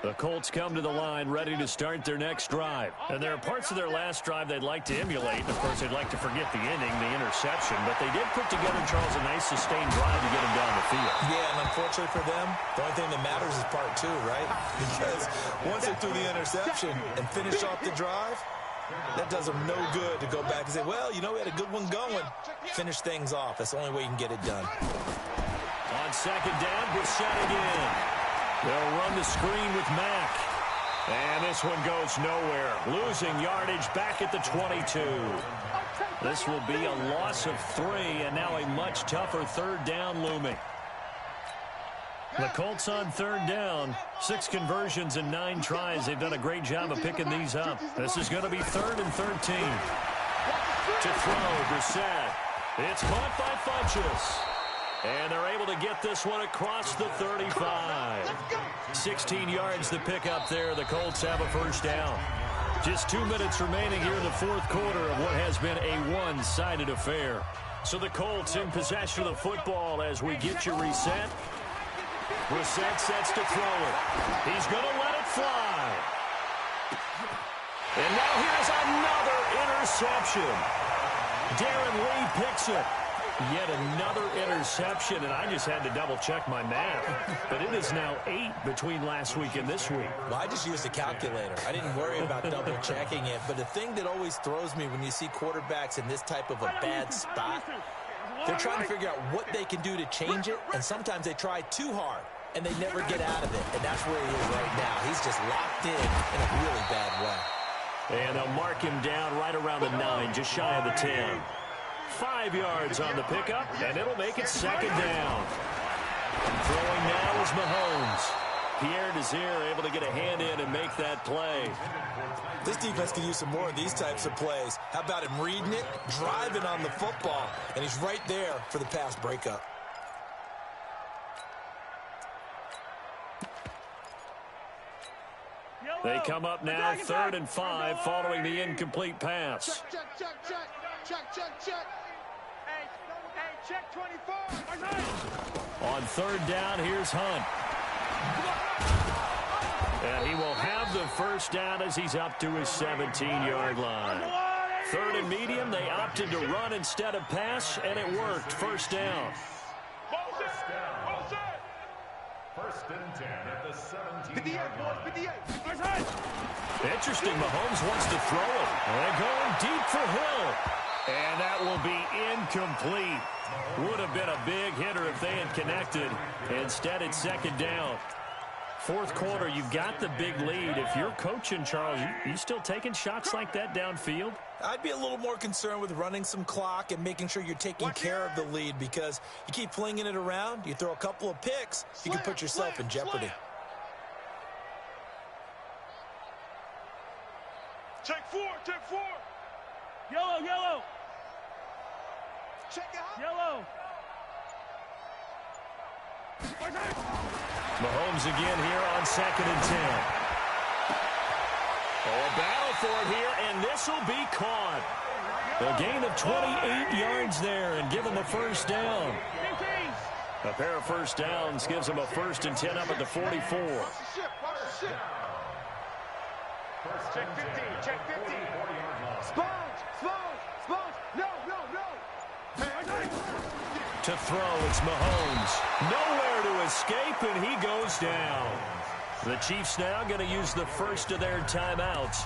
The Colts come to the line ready to start their next drive. And there are parts of their last drive they'd like to emulate. And, of course, they'd like to forget the inning, the interception. But they did put together, Charles, a nice sustained drive to get them down the field. Yeah, and unfortunately for them, the only thing that matters is part 2, right? Because once they threw the interception and finished off the drive, that does them no good to go back and say, well, you know, we had a good one going. Finish things off. That's the only way you can get it done. On second down, Brissett again. They'll run the screen with Mack. And this one goes nowhere. Losing yardage back at the 22. This will be a loss of 3, and now a much tougher third down looming. The Colts on third down. 6 conversions and 9 tries. They've done a great job of picking these up. This is going to be 3rd and 13. To throw, Brissett. It's caught by Funchess. And they're able to get this one across the 35. 16 yards to pick up there. The Colts have a first down. Just 2 minutes remaining here in the fourth quarter of what has been a one-sided affair. So the Colts in possession of the football as we get you reset. Brissett sets to throw it. He's going to let it fly. And now here's another interception. Darren Lee picks it. Yet another interception, and I just had to double-check my math. But it is now 8 between last week and this week. Well, I just used a calculator. I didn't worry about double-checking it. But the thing that always throws me when you see quarterbacks in this type of a bad spot, they're trying to figure out what they can do to change it, and sometimes they try too hard, and they never get out of it. And that's where he is right now. He's just locked in a really bad way. And they'll mark him down right around the 9, just shy of the 10. 5 yards on the pickup, and it'll make it second down. Throwing now is Mahomes. Pierre Desir able to get a hand in and make that play. This defense can use some more of these types of plays. How about him reading it, driving on the football, and he's right there for the pass breakup. They come up now 3rd and 5 following the incomplete pass. Hey, check 24. On third down, here's Hunt. And he will have the first down as he's up to his 17-yard line. Third and medium, they opted to run instead of pass, and it worked. First down. First and 10 at the 17-yard line. Interesting, Mahomes wants to throw it. And going deep for Hill. And that will be incomplete. Would have been a big hitter if they had connected. Instead, it's second down. Fourth quarter, you've got the big lead. If you're coaching, Charles, you still taking shots like that downfield? I'd be a little more concerned with running some clock and making sure you're taking care of the lead, because you keep flinging it around, you throw a couple of picks, you can put yourself in jeopardy. Check four. Yellow. Check it out. Yellow. Mahomes again here on 2nd and 10. Oh, a battle for it here, and this will be caught. A gain of 28 yards there and give him a first down. A pair of first downs gives him a 1st and 10 up at the 44. Check 15. Sponge. No. To throw, it's Mahomes. Nowhere to escape, and he goes down. The Chiefs now going to use the first of their timeouts.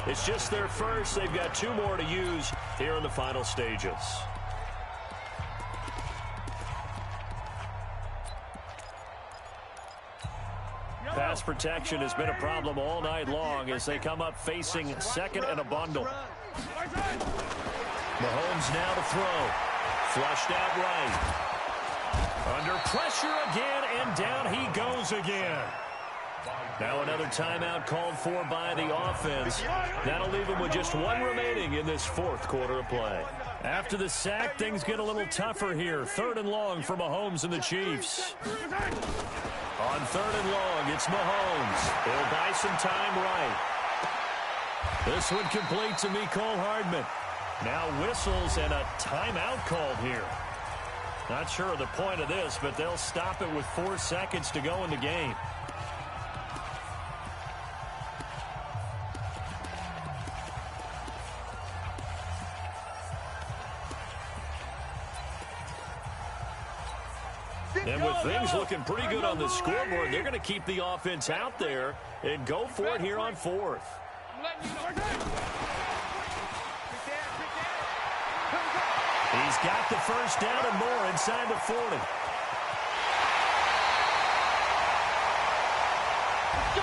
It's just their first. They've got 2 more to use here in the final stages. Pass protection has been a problem all night long as they come up facing second and a bundle. Mahomes now to throw. Flushed out right. Under pressure again, and down he goes again. Now another timeout called for by the offense. That'll leave him with just 1 remaining in this 4th quarter of play. After the sack, things get a little tougher here. 3rd and long for Mahomes and the Chiefs. On 3rd and long, it's Mahomes. He'll buy some time right. This one complete to Mecole Hardman. Now whistles and a timeout called here. Not sure of the point of this, but they'll stop it with 4 seconds to go in the game. And with things looking pretty good on the scoreboard, they're going to keep the offense out there and go for it here on 4th. He's got the first down and more inside the 40.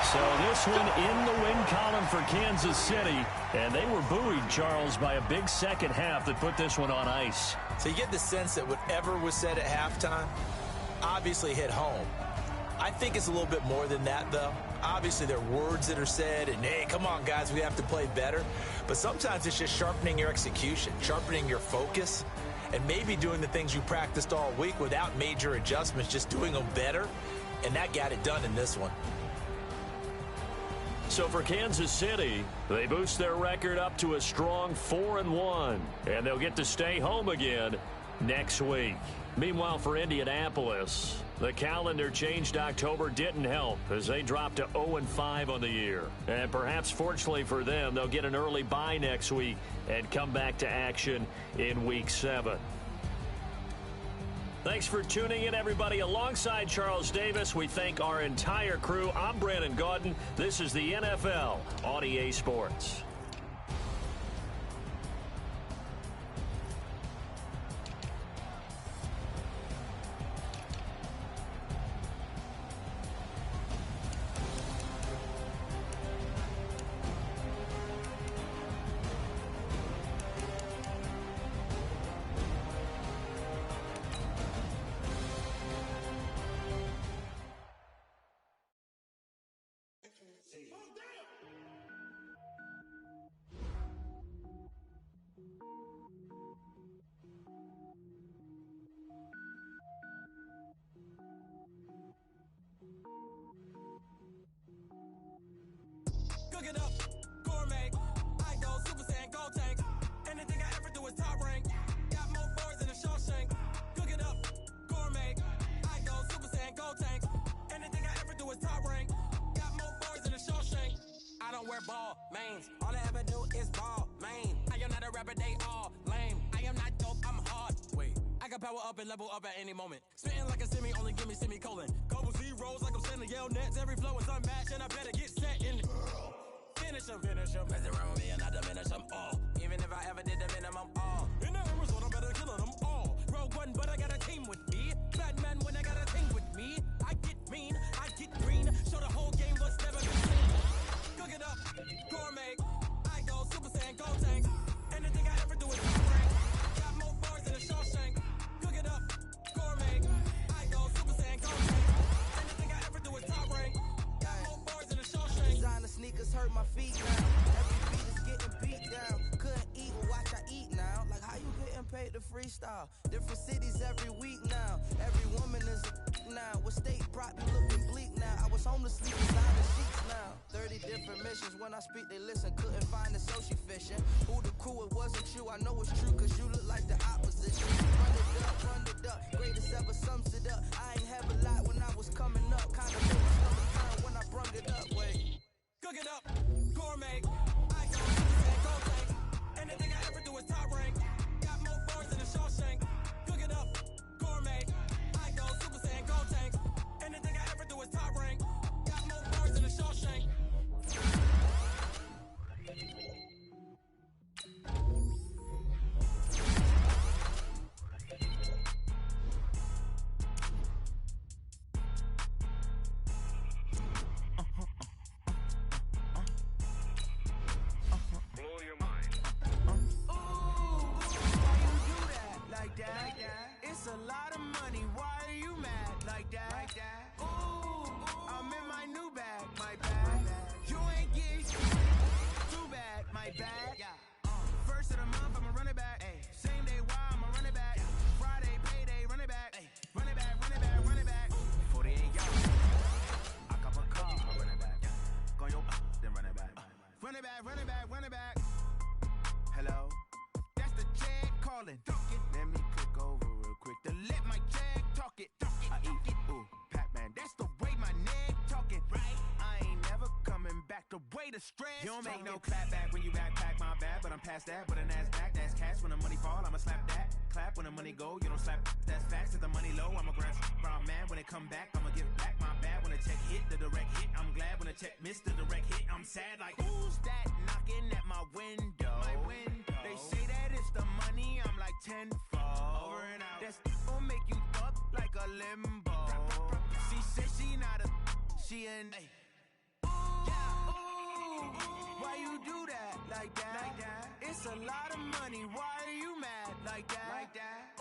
So this one in the win column for Kansas City. And they were buoyed, Charles, by a big second half that put this one on ice. So you get the sense that whatever was said at halftime obviously hit home. I think it's a little bit more than that, though. Obviously, there are words that are said, and, hey, come on, guys, we have to play better. But sometimes it's just sharpening your execution, sharpening your focus, and maybe doing the things you practiced all week without major adjustments, just doing them better. And that got it done in this one. So for Kansas City, they boost their record up to a strong 4-1, and they'll get to stay home again next week. Meanwhile, for Indianapolis, the calendar changed October didn't help as they dropped to 0-5 on the year. And perhaps fortunately for them, they'll get an early bye next week and come back to action in Week 7. Thanks for tuning in, everybody. Alongside Charles Davis, we thank our entire crew. I'm Brandon Gaudin. This is the NFL on EA Sports. Cook it up, gourmet. I go Super Saiyan, gold tank. Anything I ever do is top rank. Got more boys than a Shawshank. Cook it up, gourmet. I go Super Saiyan, gold tank. Anything I ever do is top rank. Got more boys than a wear ball mains. All I ever do is ball, man. I am not a rapper, they all lame. I am not dope, I'm hard. Wait, I can power up and level up at any moment. Spitting like a semi, only give me semicolon. Couple zeros like I'm sending yell nets. Every flow is unmatched, and I better get set in. Finish them. Mess around with me and I diminish them all. Even if I ever did the minimum, all. In the Arizona, I'm better killing them all. Rogue One, but I got a team with me. Batman when I got a team with me. I get mean, I get green. Show the whole game what's never been seen. Cook it up, gourmet. I go Super Saiyan, go tank. Anything I ever do is top rank. Got more bars than a Shawshank. Cook it up, gourmet. I go Super Saiyan, go tank. Anything I ever do is top rank. Got more bars than a Shawshank. Designer sneakers hurt my feet now. Every beat is getting beat down. Couldn't eat, but watch I eat now. Like how you getting paid to freestyle? Different cities every week now. Every woman is a now. What state brought me looking bleak now? I was home to sleep designer sheets now. 30 different missions. When I speak, they listen. Couldn't find it, so she fishing. Who the crew? It wasn't you. I know it's true, cause you look like the opposition. Run it up. Greatest ever sums it up. I ain't have a lot when I was coming up. Kinda made my stomach turn when I brung it up. Wait. Cook it up, gourmet. I go Super Saiyan, go tank. Anything I ever do is top rank. Got more bars than a Shawshank. Cook it up, gourmet. I go Super Saiyan, go tank. Anything I ever do is top rank. Got more bars than a Shawshank. Blow your mind. It's a lot of money, why are you mad like that? Ooh, I'm in my new bag, my bad. You ain't getting too bad, my bad. First of the month, I'ma run it back. Same day, why I'ma run it back. Friday, payday, run it back. Run it back, run it back, run it back. 48 yards. I cop a car, I run it back. Go your then run it back. Run it back, run it back, run it back. Hello? That's the jag calling. Let me click over real quick to let my jag talk it. I eat it, ooh, Pac-Man. That's the way my neck talking. Right? I ain't never coming back the way the stress. You don't make no clap back when you backpack, my bad. But I'm past that, but an ass back, that's cash. When the money fall, I'ma slap that. Clap when the money go, you don't slap. That's facts. If the money low, I'ma grab brown man. When it come back, I'ma give back my bad. When the check hit, the direct hit. I'm glad when the check missed the direct hit. I'm sad like, who's that knocking at my window? My window. They say that it's the money, I'm like tenfold. Over and out. That's gon' make you up like a limbo. She said she not a, she an. Why you do that like that? It's a lot of money, why are you mad like that?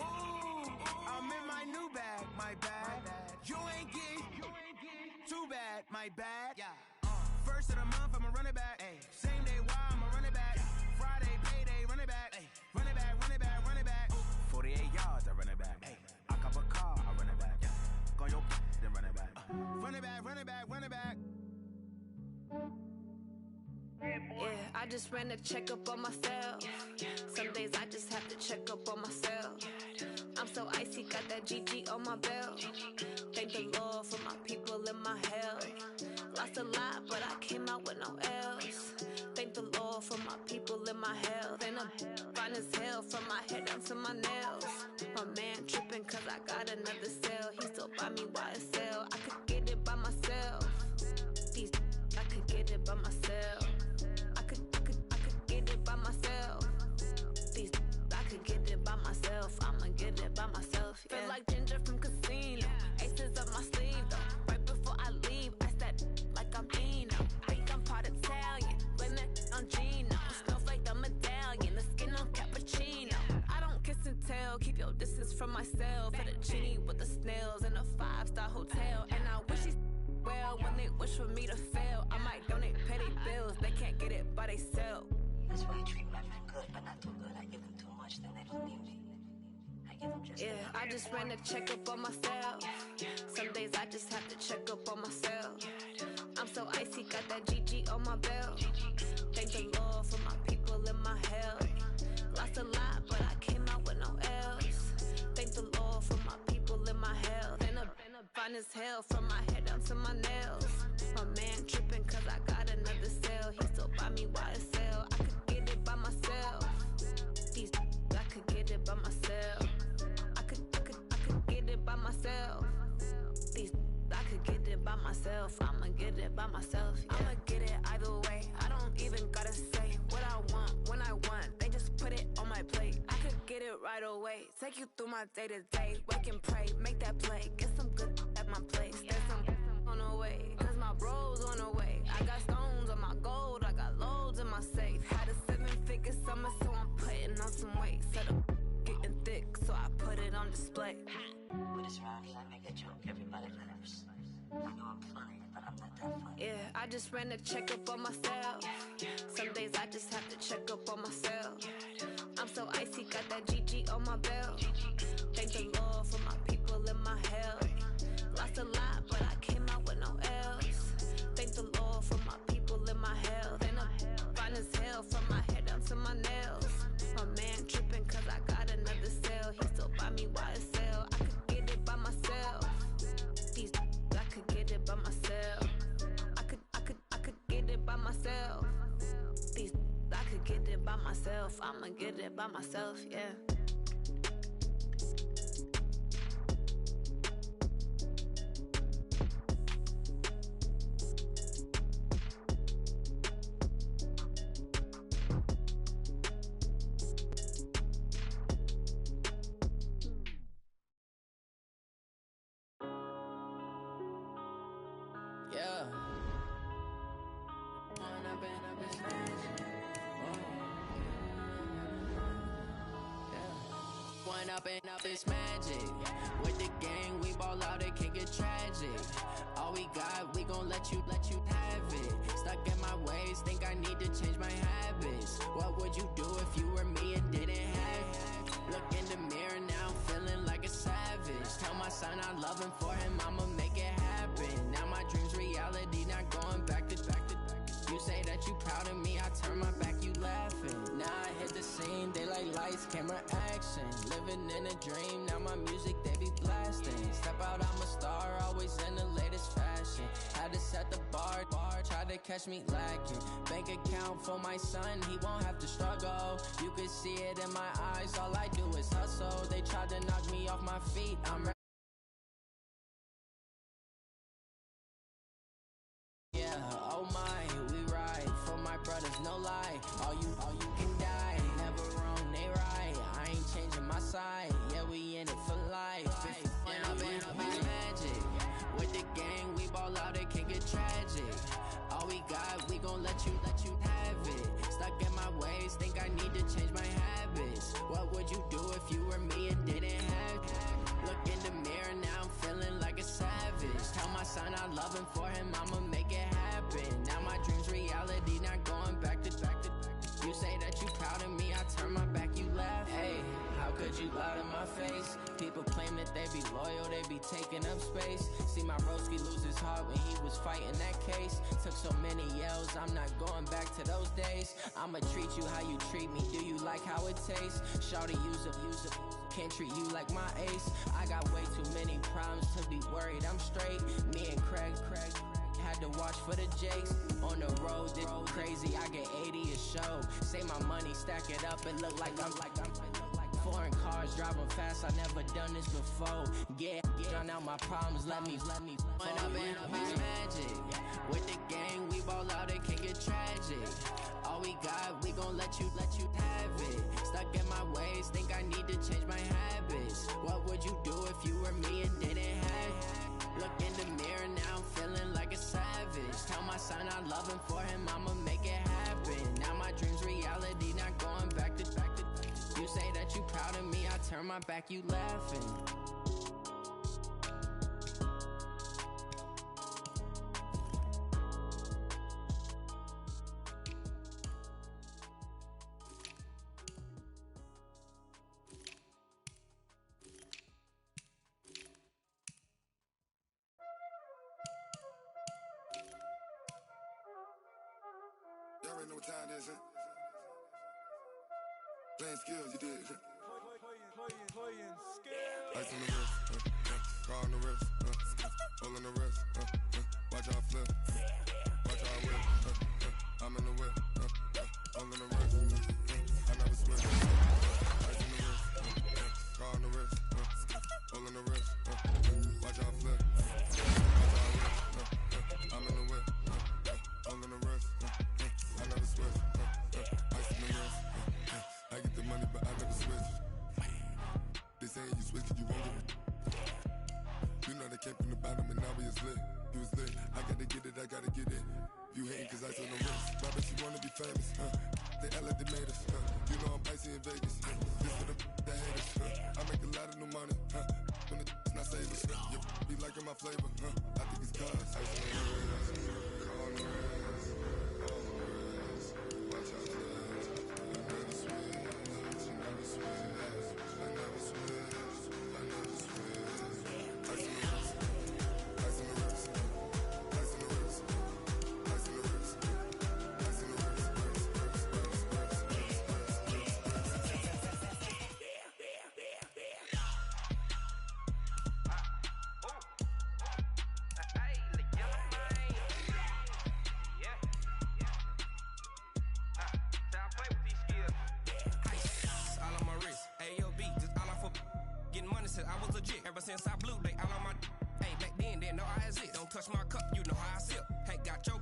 Ooh, I'm in my new bag, my bad. You ain't getting too bad, my bad. First of the month, I'ma run it back. Same day, why I'ma run it back. Friday, payday, run it back. Run it back, run it back, run it back. 48 yards, I run it back. I cop a car, I run it back. Go your then run it back. Run it back, run it back, run it back. Yeah, I just ran a checkup on myself. Some days I just have to check up on myself. I'm so icy, got that GG on my belt. Thank the Lord for my people in my health. Lost a lot, but I came out with no else. Thank the Lord for my people in my health. And I'm fine as hell from my head down to my nails. My man tripping cause I got another cell. He still buy me YSL. I could get it by myself. These I could get it by myself. I could get it by myself. These I could get it by myself. I'ma get it by myself. Yeah. Feel like Ginger from Casino. Aces up my sleeve though. Right before I leave, I said like I'm Dino. Think I'm part Italian. Blame it on Gino. Snowflake the medallion. The skin on cappuccino. I don't kiss and tell. Keep your distance from myself. For the genie with the snails in a 5-star hotel. And I wish he's well when they wish for me to fail. I might donate petty bills. They can't get it by themselves. That's why I treat my men good, but not too good. I give them too much, then they don't need me. I give them just enough. I just ran a checkup on myself. Some days I just have to check up on myself. I'm so icy, got that GG on my belt. Thank the Lord for my people in my health. Lost a lot, but I came out with no else. Thank the Lord for my people in my health. And I'm fine as hell from my head down to my nails. My man tripping cause I got another cell. He still myself. I'ma get it by myself. Yeah. I'ma get it either way. I don't even gotta say what I want when I want. They just put it on my plate. I could get it right away. Take you through my day to day. Wake and pray, make that play. Get some good at my place. There's some on the way, cause my bros on the way. I got stones on my gold. I got loads in my safe. Had a 7-figure summer, so I'm putting on some weight. Set up getting thick, so I put it on display. With this round, I make a joke, everybody laughs. I know I'm funny, but I'm not that funny. Yeah, I just ran a checkup on myself. Some days I just have to check up on myself. I'm so icy, got that GG on my belt. Thank the Lord for my people in my health. Lost a lot, but I came out with no else. Thank the Lord for my people in my health. And I'm fine as hell from my head down to my nails. My man tripping cause I got another sale. He still buy me YSL. I could get it by myself. These I could get it by myself. I could get it by myself. These I could get it by myself. I'ma get it by myself, yeah. Yeah. One up and up is magic. With the gang, we ball out, it can get tragic. All we got, we gon' let you have it. Stuck in my ways, think I need to change my habits. What would you do if you were me and didn't have it? Look in the mirror now, feeling like a savage. Tell my son I love him, for him I'ma make it happen. Now my dream's reality, not going back to. You say that you proud of me, I turn my back, you laughing. Now I hit the scene, daylight lights, camera action. Living in a dream, now my music, they be blasting. Step out, I'm a star, always in the latest fashion. Had to set the bar, try to catch me lacking. Bank account for my son, he won't have to struggle. You could see it in my eyes, all I do is hustle. They tried to knock me off my feet, I'm ready. Yeah, oh my, we ride for my brothers, no lie. All you can die, never wrong, they right. I ain't changing my side, yeah, we in it for life. When up and up is magic. With the gang, we ball out, it can get tragic. All we got, we gon' let you have it. Stuck in my ways, think I need to change my habits. What would you do if you were me and didn't have it? Look in the mirror now, I'm feeling like a savage. Tell my son I love him, for him I'ma make it happen. Now my dream's reality, not going back to. You say that you proud of me, I turn my back, you laugh. Hey, how could you lie to my face? People claim that they be loyal, they be taking up space. See my broski lose his heart when he was fighting that case. Took so many yells, I'm not going back to those days. I'ma treat you how you treat me, do you like how it tastes? Shawty, use up, can't treat you like my ace. I got way too many problems to be worried, I'm straight. Me and Craig had to watch for the Jakes. On the road, it's crazy, I get 80 a show. Say my money, stack it up, and look like I'm foreign cars, driving fast, I never done this before. Yeah, drown out my problems, let me When up and up is magic. With the gang, we ball out, it can get tragic. All we got, we gon' let you have it. Stuck in my ways, think I need to change my habits. What would you do if you were me and didn't have it? Look in the mirror now, I'm feeling like a savage. Tell my son I love him, for him I'ma make it happen. Now my dream's reality, not going back to. You say that you proud of me, I turn my back, you laughing. Y'all already know what time it is, huh? Playing skills, you did. Playing skills. Ice on the wrist, car on the wrist, hole in the wrist, watch out flip, watch out whip, I'm in the whip, hole in the wrist, I never switch. Ice on the wrist, car on the wrist, hole in the wrist, watch out flip, watch out whip, You was lit. I gotta get it, I gotta get it. You hating cause I on the wrist. Robert, you wanna be famous, They act like they made us, You know I'm icy in Vegas, This for the haters, I make a lot of new money, When the not savers, You be liking my flavor, I think it's cause ice on the wrist, on the wrist, on the wrist. Watch out, cuz I never switch, I never switch, I never switch, I never switch. Ice on the wrist, ice on the wrist, ice on the wrist, ice on the wrist, ice on the wrist. I was legit ever since I blew they all on my. Hey, back then, didn't know I exist. Don't touch my cup, you know how I sip. Hey, got your